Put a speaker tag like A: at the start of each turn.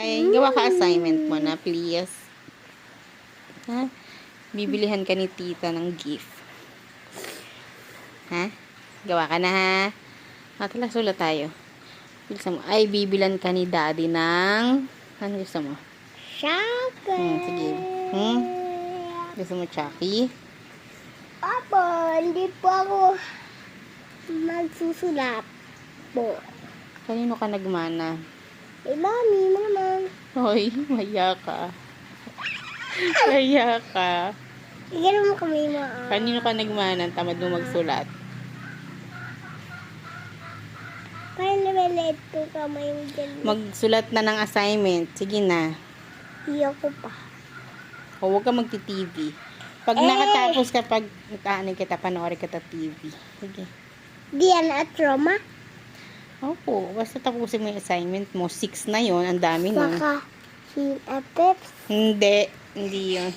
A: Ay, gawa ka assignment mo na, please. Ha? Bibilihan ka ni tita ng gift. Ha? Gawa ka na, ha? Tala, sulat tayo. Bilisan mo. Ay, bibilan ka ni daddy ng... Ano gusto mo?
B: Chocolate.
A: Sige. Gusto mo Chucky?
B: Papa, hindi po ako magsusulat po.
A: Kanino ka nagmana?
B: Mami, mama.
A: Hoy, maya ka. Maya ka.
B: Igano mo kami mga.
A: Kanino ka nagmana? Tamad mo magsulat.
B: Parang nabaliit ko kamay mo dyan.
A: Magsulat na ng assignment. Sige na.
B: Iyo ko pa.
A: O, huwag ka magti-TV. Pag nakatapos ka, pag nataanay kita, panoorin kita TV. Sige.
B: Di yan at trauma?
A: Opo, basta tapusin mo yung assignment mo. 6 na yon, ang dami na.
B: Saka, si Peps.
A: Hindi yun.